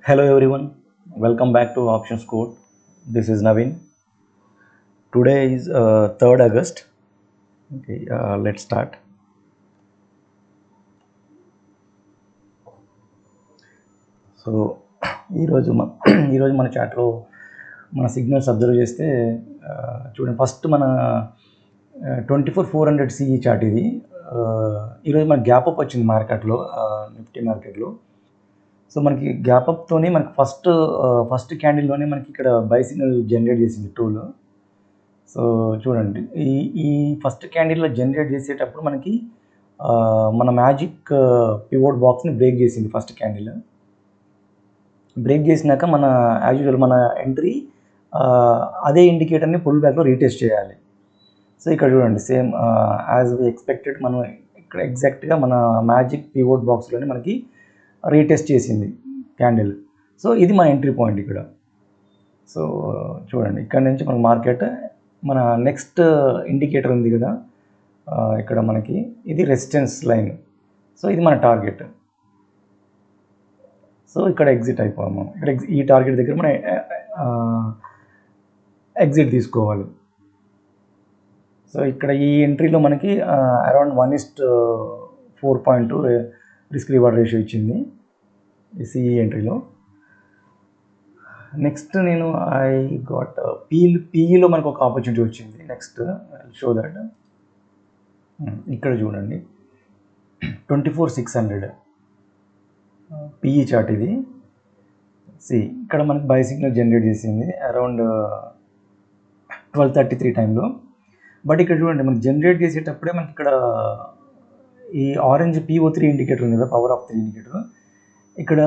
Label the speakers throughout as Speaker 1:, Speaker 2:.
Speaker 1: Hello everyone, welcome back to Options Code. This is Naveen. Today is 3rd August. Okay, let's start. So ఈరోజు ఈరోజు మన చాట్లో మన signals observe చేస్తే చూడండి, ఫస్ట్ మన 24,400 సిఈ చార్ట్ ఇది. ఈరోజు మన గ్యాప్ అప్ వచ్చింది మార్కెట్లో, నిఫ్టీ మార్కెట్లో. సో మనకి గ్యాప్ అప్తోనే మనకి ఫస్ట్ క్యాండిల్లోనే మనకి ఇక్కడ బై సిగ్నల్ జనరేట్ చేసింది టూల్. సో చూడండి, ఈ ఫస్ట్ క్యాండిల్లో జనరేట్ చేసేటప్పుడు మనకి మన మ్యాజిక్ పివోట్ బాక్స్ని బ్రేక్ చేసింది ఫస్ట్ క్యాండిల్. బ్రేక్ చేసినాక మన యాజ్ యూజువల్ మన ఎంట్రీ అదే ఇండికేటర్ని పుల్ బ్యాక్లో రీటెస్ట్ చేయాలి. సో ఇక్కడ చూడండి, సేమ్ యాజ్ వి ఎక్స్పెక్టెడ్ మనం ఇక్కడ ఎగ్జాక్ట్గా మన మ్యాజిక్ పివోట్ బాక్స్లోనే మనకి రీటెస్ట్ చేసింది క్యాండిల్. సో ఇది మన ఎంట్రీ పాయింట్ ఇక్కడ. సో చూడండి, ఇక్కడ నుంచి మన మార్కెట్ మన నెక్స్ట్ ఇండికేటర్ ఉంది కదా, ఇక్కడ మనకి ఇది రెసిస్టెన్స్ లైన్. సో ఇది మన టార్గెట్. సో ఇక్కడ ఎగ్జిట్ అయిపోవాలి మనం. ఇక్కడ ఈ టార్గెట్ దగ్గర మనం ఎగ్జిట్ తీసుకోవాలి. సో ఇక్కడ ఈ ఎంట్రీలో మనకి అరౌండ్ 1:4.2 రిస్క్ రివార్డ్ రేషియో ఇచ్చింది ఈ సిఈ ఎంట్రీలో. నెక్స్ట్ నేను ఐ గాట్ పీఈలో మనకు ఒక ఆపర్చునిటీ వచ్చింది. నెక్స్ట్ షో దట్ ఇక్కడ చూడండి, 24,600 పీఈ చార్ట్ ఇది. ఇక్కడ మనకి బై సిగ్నల్ జనరేట్ చేసింది అరౌండ్ 12:33 టైంలో. బట్ ఇక్కడ చూడండి, మనకి జనరేట్ చేసేటప్పుడే మనకి ఇక్కడ ఈ ఆరెంజ్ PO3 ఇండికేటర్ ఉంది కదా, పవర్ ఆఫ్ 3 ఇండికేటర్, ఇక్కడ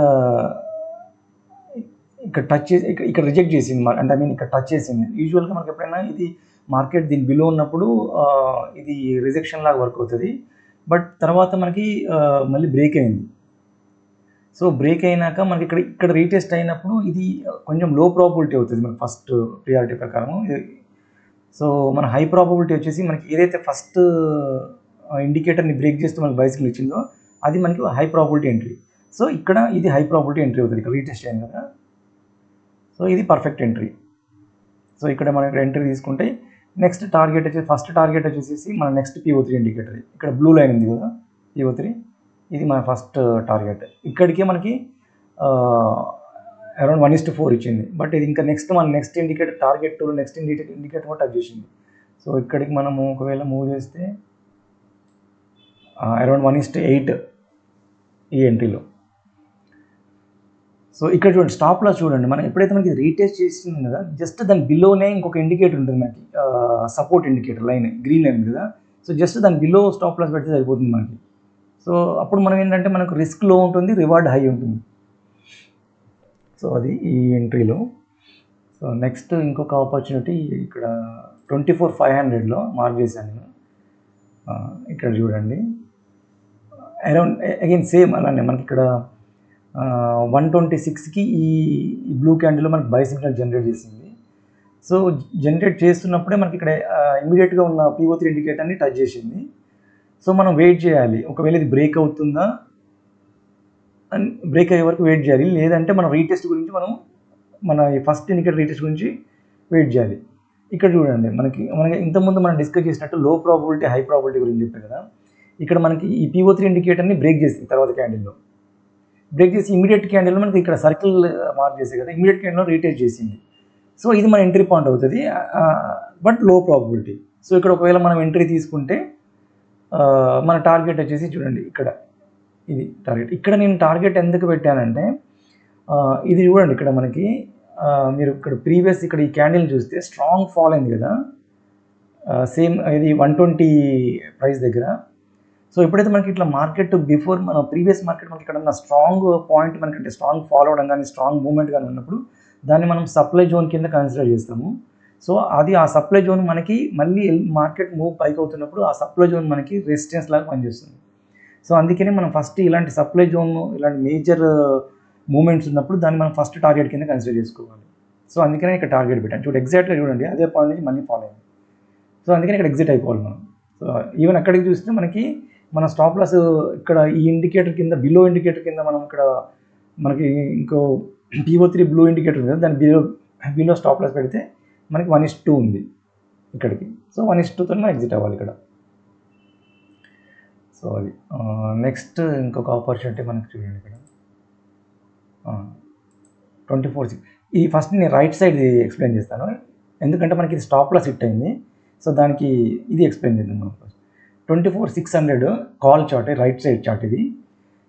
Speaker 1: టచ్ చేసి ఇక్కడ రిజెక్ట్ చేసింది. అంటే ఇక్కడ టచ్ చేసింది. యూజువల్గా మనకి ఎప్పుడైనా ఇది మార్కెట్ దీని బిలో ఉన్నప్పుడు ఇది రిజెక్షన్ లాగా వర్క్ అవుతుంది. బట్ తర్వాత మనకి మళ్ళీ బ్రేక్ అయింది. సో బ్రేక్ అయినాక మనకి ఇక్కడ రీటెస్ట్ అయినప్పుడు ఇది కొంచెం లో ప్రాబిలిటీ అవుతుంది మనకి ఫస్ట్ ప్రియారిటీ ప్రకారం. సో మన హై ప్రాబిలిటీ వచ్చేసి మనకి ఏదైతే ఫస్ట్ ఇండికేటర్ని బ్రేక్ చేస్తూ మనకి బైసికల్ ఇచ్చిందో అది మనకి హై ప్రాబిలిటీ ఎంట్రీ. సో ఇక్కడ ఇది హై ప్రాబిలిటీ ఎంట్రీ అవుతుంది ఇక్కడ రీటెస్ట్ అయింది కదా. సో ఇది పర్ఫెక్ట్ ఎంట్రీ. సో ఇక్కడ మనం ఇక్కడ ఎంట్రీ తీసుకుంటే నెక్స్ట్ టార్గెట్ వచ్చేసి ఫస్ట్ టార్గెట్ వచ్చేసి మన నెక్స్ట్ PO3 ఇండికేటర్. ఇక్కడ బ్లూ లైన్ ఉంది కదా, PO3, ఇది మన ఫస్ట్ టార్గెట్. ఇక్కడికే మనకి అరౌండ్ 1:4 ఇచ్చింది. బట్ ఇది ఇంకా next indicator target tool next indicator కూడా టచ్ చేసింది. సో ఇక్కడికి మనము ఒకవేళ మూవ్ చేస్తే అరౌండ్ 1:8 ఈ ఎంట్రీలో. సో ఇక్కడ చూడండి, స్టాప్ లాస్ చూడండి, మనం ఎప్పుడైతే మనకి రీటెస్ట్ చేసింది కదా, జస్ట్ దాని బిలోనే ఇంకొక ఇండికేటర్ ఉంటుంది మనకి, support indicator line, green line కదా. సో జస్ట్ దాని బిలో స్టాప్ లాస్ పెడితే సరిపోతుంది మనకి. సో అప్పుడు మనం ఏంటంటే మనకు రిస్క్ లో ఉంటుంది, రివార్డ్ హై ఉంటుంది. సో అది ఈ ఎంట్రీలో. సో నెక్స్ట్ ఇంకొక ఆపర్చునిటీ ఇక్కడ 24,500లో మార్క్ చేశాను నేను. ఇక్కడ చూడండి, అరౌండ్ అగైన్ సేమ్ అలానే మనకి ఇక్కడ 126కి ఈ బ్లూ క్యాండిల్లో మనకి బై సిగ్నల్ జనరేట్ చేసింది. సో జనరేట్ చేస్తున్నప్పుడే మనకి ఇక్కడ ఇమీడియట్గా ఉన్న PO3 ఇండికేటర్ని టచ్ చేసింది. సో మనం వెయిట్ చేయాలి, ఒకవేళ ఇది బ్రేక్ అవుతుందా అని బ్రేక్ అయ్యే వరకు వెయిట్ చేయాలి. లేదంటే మనం రీటెస్ట్ గురించి మన ఫస్ట్ ఇండికేటర్ రీటెస్ట్ గురించి వెయిట్ చేయాలి. ఇక్కడ చూడండి, మనకి ఇంతకుముందు మనం డిస్కస్ చేసినట్టు లో ప్రాబిలిటీ హై ప్రాబిలిటీ గురించి చెప్పాను కదా. ఇక్కడ మనకి ఈ PO3 ఇండికేటర్ని బ్రేక్ చేసింది తర్వాత క్యాండిల్లో. బ్రేక్ చేసి ఇమీడియట్ క్యాండిల్లో మనకి ఇక్కడ సర్కిల్ మార్క్ చేసే కదా, ఇమీడియట్ క్యాండిల్లో రీటెస్ట్ చేసింది. సో ఇది మన ఎంట్రీ పాయింట్ అవుతుంది, బట్ లో ప్రాబిలిటీ. సో ఇక్కడ ఒకవేళ మనం ఎంట్రీ తీసుకుంటే మన టార్గెట్ వచ్చేసి చూడండి, ఇక్కడ ఇది టార్గెట్. ఇక్కడ నేను టార్గెట్ ఎందుకు పెట్టానంటే ఇది చూడండి, ఇక్కడ మనకి మీరు ఇక్కడ ప్రీవియస్ ఇక్కడ ఈ క్యాండిల్ చూస్తే స్ట్రాంగ్ ఫాల్ అయింది కదా, సేమ్ ఇది 120 ప్రైస్ దగ్గర. సో ఎప్పుడైతే మనకి ఇట్లా మార్కెట్ బిఫోర్ మన ప్రీవియస్ మార్కెట్ మనకి ఇక్కడ ఉన్న స్ట్రాంగ్ పాయింట్ మనకంటే స్ట్రాంగ్ ఫాల్ అవడం కానీ స్ట్రాంగ్ మూవ్మెంట్ కానీ ఉన్నప్పుడు దాన్ని మనం సప్లై జోన్ కింద కన్సిడర్ చేస్తాము. సో అది ఆ సప్లై జోన్ మనకి మళ్ళీ మార్కెట్ మూవ్ పైకి అవుతున్నప్పుడు ఆ సప్లై జోన్ మనకి రెసిస్టెన్స్ లాగా పనిచేస్తుంది. సో అందుకనే మనం ఫస్ట్ ఇలాంటి సప్లై జోన్ ఇలాంటి మేజర్ మూమెంట్స్ ఉన్నప్పుడు దాన్ని మనం ఫస్ట్ టార్గెట్ కింద కన్సిడర్ చేసుకోవాలి. సో అందుకనే ఇక్కడ టార్గెట్ పెట్టాను. చూడండి, ఎగ్జాక్ట్గా చూడండి, అదే పాయింట్ నుంచి మళ్ళీ ఫాలో అయింది. సో అందుకని ఇక్కడ ఎగ్జిట్ అయిపోవాలి మనం. సో ఈవెన్ అక్కడికి చూస్తే మనకి మన స్టాప్ లాస్ ఇక్కడ ఈ ఇండికేటర్ కింద బిలో ఇండికేటర్ కింద మనం ఇక్కడ మనకి ఇంకో PO3 బ్లూ ఇండికేటర్ ఉంది కదా, దాని బిలో స్టాప్ లాస్ పెడితే మనకి 1:2 ఉంది ఇక్కడికి. సో 1:2తో మనం ఎగ్జిట్ అవ్వాలి ఇక్కడ. సో అది నెక్స్ట్ ఇంకొక ఆపర్చునిటీ మనకి చూడండి ఇక్కడ 24/6. ఈ ఫస్ట్ నేను రైట్ సైడ్ ఎక్స్ప్లెయిన్ చేస్తాను, ఎందుకంటే మనకి ఇది స్టాప్ లాస్ హిట్ అయింది. సో దానికి ఇది ఎక్స్ప్లెయిన్ చేద్దాం మనం first. 24,600 call chart, right side chart ఇది.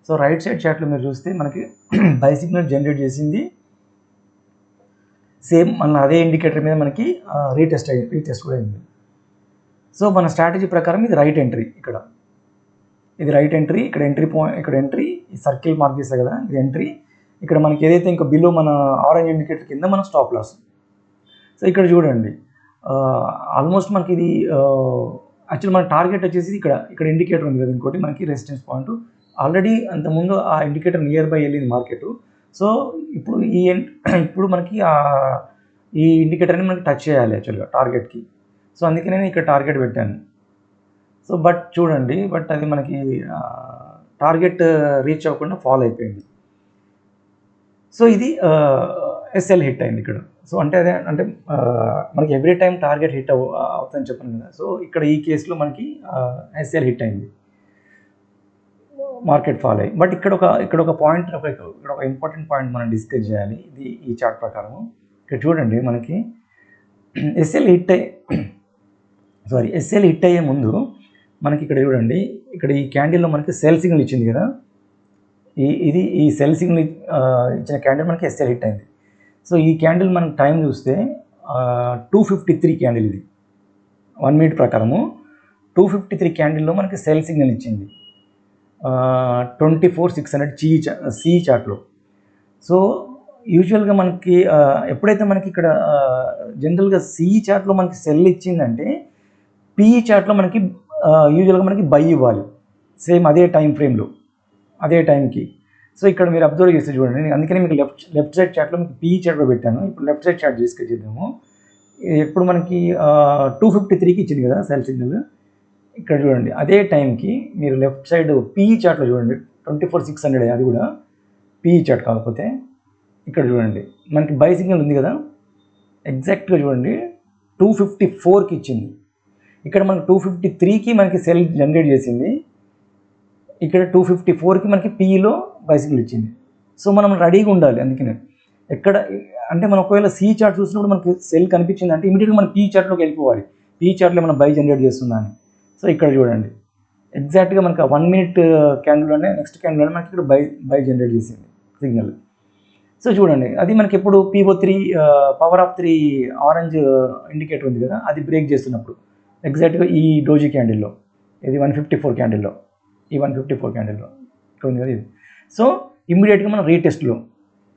Speaker 1: సో రైట్ సైడ్ చార్ట్లో మీరు చూస్తే మనకి బై సిగ్నల్ జనరేట్ చేసింది సేమ్ మన అదే ఇండికేటర్ మీద మనకి రీటెస్ట్ కూడా అయింది. సో మన స్ట్రాటజీ ప్రకారం ఇది రైట్ ఎంట్రీ, ఇక్కడ ఇది రైట్ ఎంట్రీ, ఇక్కడ ఎంట్రీ పాయింట్, ఇక్కడ ఎంట్రీ, ఈ సర్కిల్ మార్క్ చేస్తాయి కదా ఇది ఎంట్రీ. ఇక్కడ మనకి ఏదైతే ఇంకా బిలో మన ఆరెంజ్ ఇండికేటర్ కింద మన స్టాప్ లాస్. సో ఇక్కడ చూడండి ఆల్మోస్ట్ మనకి ఇది యాక్చువల్ మన టార్గెట్ వచ్చేసి ఇక్కడ ఇండికేటర్ ఉంది కదా, ఇంకోటి మనకి రెసిస్టెన్స్ పాయింట్. ఆల్రెడీ అంతకుముందు ఆ ఇండికేటర్ నియర్ బై వెళ్ళింది మార్కెట్. సో ఇప్పుడు మనకి ఈ ఇండికేటర్ని మనకి టచ్ చేయాలి యాక్చువల్గా టార్గెట్కి. సో అందుకే నేను ఇక్కడ టార్గెట్ పెట్టాను. సో బట్ చూడండి, బట్ అది మనకి టార్గెట్ రీచ్ అవ్వకుండా ఫాల్ అయిపోయింది. సో ఇది ఎస్ఎల్ హిట్ అయింది ఇక్కడ. సో అంటే అదే అంటే మనకి ఎవ్రీ టైం టార్గెట్ హిట్ అవుతుందని చెప్పాను కదా. సో ఇక్కడ ఈ కేసులో మనకి ఎస్ఎల్ హిట్ అయింది, మార్కెట్ ఫాల్ అయ్యి. బట్ ఇక్కడ ఒక పాయింట్, ఇక్కడ ఒక ఇంపార్టెంట్ పాయింట్ మనం డిస్కస్ చేయాలి ఇది ఈ చార్ట్ ప్రకారం. ఇక్కడ చూడండి మనకి ఎస్ఎల్ హిట్ అయ్యే ముందు మనకి ఇక్కడ చూడండి, ఇక్కడ ఈ క్యాండిల్లో మనకి సెల్ సిగ్నల్ ఇచ్చింది కదా, ఈ సెల్ సిగ్నల్ ఇచ్చిన క్యాండిల్ మనకి ఎస్ఎల్ హిట్ అయింది. సో ఈ క్యాండిల్ మనం టైం చూస్తే 2:53 క్యాండిల్, ఇది 1 మినిట్ ప్రకారము 2:53 క్యాండిల్లో మనకి సెల్ సిగ్నల్ ఇచ్చింది 24,600 సి చార్ట్లో. సో యూజువల్గా మనకి ఎప్పుడైతే మనకి ఇక్కడ జనరల్గా సి చార్ట్లో మనకి సెల్ ఇచ్చిందంటే పిఈ చార్ట్లో మనకి యూజువల్గా మనకి బై ఇవ్వాలి, సేమ్ అదే టైం ఫ్రేమ్లో అదే టైంకి. సో ఇక్కడ మీరు అబ్జర్వ్ చేస్తే చూడండి, అందుకని మీకు లెఫ్ట్ సైడ్ చార్ట్లో మీకు పిఈ చార్ట్లో పెట్టాను. ఇప్పుడు లెఫ్ట్ సైడ్ చార్ట్ డిస్కస్ చేద్దాము. ఇప్పుడు మనకి 2:53కి ఇచ్చింది కదా సెల్ సిగ్నల్. ఇక్కడ చూడండి అదే టైంకి మీరు లెఫ్ట్ సైడ్ పిఈ చార్ట్లో చూడండి 24,600, అది కూడా పిఈ చార్ట్ కాకపోతే. ఇక్కడ చూడండి మనకి బై సిగ్నల్ ఉంది కదా, ఎగ్జాక్ట్గా చూడండి 2:54కి ఇచ్చింది. ఇక్కడ మనకి 2:53కి మనకి సెల్ జనరేట్ చేసింది, ఇక్కడ 2:54కి మనకి పిఈలో బై సిగ్నల్ ఇచ్చింది. సో మనం రెడీగా ఉండాలి. అందుకనే ఎక్కడ అంటే మనం ఒకవేళ సి చార్ట్ చూసినప్పుడు మనకి సెల్ కనిపించింది అంటే ఇమీడియట్గా మనం పిఈ చార్ట్లోకి వెళ్ళిపోవాలి, పిఈ చార్ట్లో మనం బై జనరేట్ చేస్తుందా అని. సో ఇక్కడ చూడండి ఎగ్జాక్ట్గా మనకి 1 మినిట్ క్యాండిల్లోనే నెక్స్ట్ క్యాండిల్లోనే మనకి ఇక్కడ బై జనరేట్ చేసింది సిగ్నల్. సో చూడండి అది మనకి ఎప్పుడు PO3 power of 3 orange indicator ఉంది కదా, అది బ్రేక్ చేస్తున్నప్పుడు ఎగ్జాక్ట్గా ఈ డోజీ క్యాండిల్లో, ఇది 154 క్యాండిల్లో, ఈ 154 క్యాండిల్లో ఇక్కడ ఉంది కదా ఇది. సో ఇమ్మీడియట్గా మనం రీటెస్ట్లో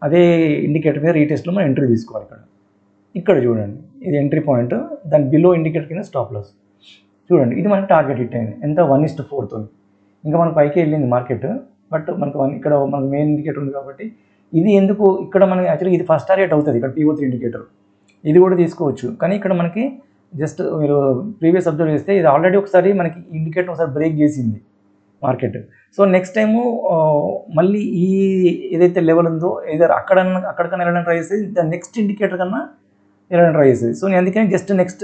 Speaker 1: అదే ఇండికేటర్ మీద రీటెస్ట్లో మనం ఎంట్రీ తీసుకోవాలి. ఇక్కడ చూడండి ఇది ఎంట్రీ పాయింట్, దాని బిలో ఇండికేటర్ కింద స్టాప్ లాస్. చూడండి ఇది మనకి టార్గెట్ హిట్ అయింది ఎంత 1:4తో. ఇంకా మన పైకి వెళ్ళింది మార్కెట్, బట్ మనకు ఇక్కడ మనకు మెయిన్ ఇండికేటర్ ఉంది కాబట్టి ఇది ఎందుకు ఇక్కడ మనకి యాక్చువల్గా ఇది ఫస్ట్ టార్గెట్ అవుతుంది. ఇక్కడ PO3 ఇండికేటర్ ఇది కూడా తీసుకోవచ్చు, కానీ ఇక్కడ మనకి జస్ట్ మీరు ప్రీవియస్ అబ్జర్వ్ చేస్తే ఇది ఆల్రెడీ ఒకసారి మనకి ఇండికేటర్ ఒకసారి బ్రేక్ చేసింది మార్కెట్. సో నెక్స్ట్ టైము మళ్ళీ ఈ ఏదైతే లెవెల్ ఉందో ఏదో అక్కడికన్నా వెళ్ళడం ట్రై చేస్తుంది, దాని నెక్స్ట్ ఇండికేటర్ కన్నా వెళ్ళడం ట్రై చేస్తుంది. సో నేను అందుకని జస్ట్ నెక్స్ట్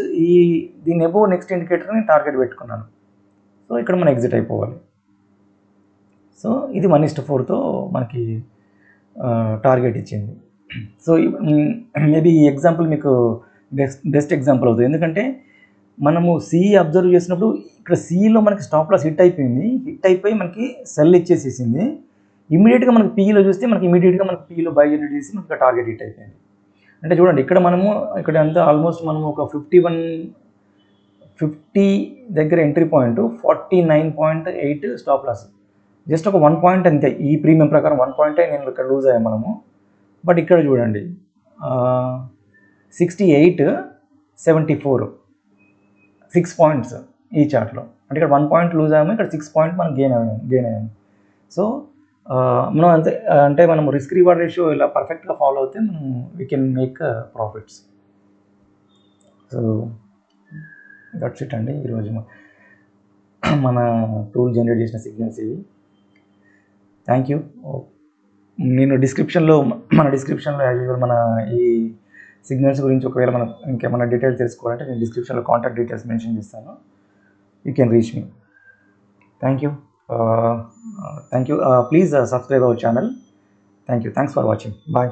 Speaker 1: దీని ఎబో నెక్స్ట్ ఇండికేటర్ని టార్గెట్ పెట్టుకున్నాను. సో ఇక్కడ మనం ఎగ్జిట్ అయిపోవాలి. సో ఇది 1:4తో మనకి టార్గెట్ ఇచ్చింది. సో మేబీ ఈ ఎగ్జాంపుల్ మీకు బెస్ట్ ఎగ్జాంపుల్ అవుతుంది, ఎందుకంటే మనము సిఈ అబ్జర్వ్ చేసినప్పుడు ఇక్కడ సిఈలో మనకి స్టాప్ లాస్ హిట్ అయిపోయి మనకి సెల్ ఇచ్చేసేసింది. ఇమీడియట్గా మనకి పిఈలో చూస్తే మనకి ఇమీడియట్గా మనకి పిఈలో బై జనరేట్ చేసి మనకి టార్గెట్ హిట్ అయిపోయింది. అంటే చూడండి ఇక్కడ అంతా ఆల్మోస్ట్ మనము ఒక 50 దగ్గర entry point, 49.8 stop loss, just ఒక 1 పాయింట్ అంతే. ఈ ప్రీమియం ప్రకారం 1 పాయింటే నేను ఇక్కడ లూజ్ అయ్యాను మనము. బట్ ఇక్కడ చూడండి 68.74 6 పాయింట్స్ ఈ చార్ట్లో. అంటే ఇక్కడ 1 పాయింట్ లూజ్ అయ్యాము, ఇక్కడ 6 పాయింట్ మనం గెయిన్ అయ్యాము. సో మనం అంటే మనం రిస్క్ రివార్డ్ రేషియో ఇలా పర్ఫెక్ట్గా ఫాలో అవుతే మనం we can make profits. So that's it అండి ఈరోజు మన టూల్ జనరేట్ చేసిన సిగ్నల్స్ ఇవి. Thank you. నేను డిస్క్రిప్షన్లో మన డిస్క్రిప్షన్లో యాజ్ యూజువల్ మన ఈ సిగ్నల్స్ గురించి ఒకవేళ మనం ఇంకేమైనా డీటెయిల్స్ తెలుసుకోవాలంటే నేను డిస్క్రిప్షన్లో కాంటాక్ట్ డీటెయిల్స్ మెన్షన్ చేస్తాను. You can reach me. Thank you. Thank you. Please subscribe our channel. Thank you. Thanks for watching. Bye.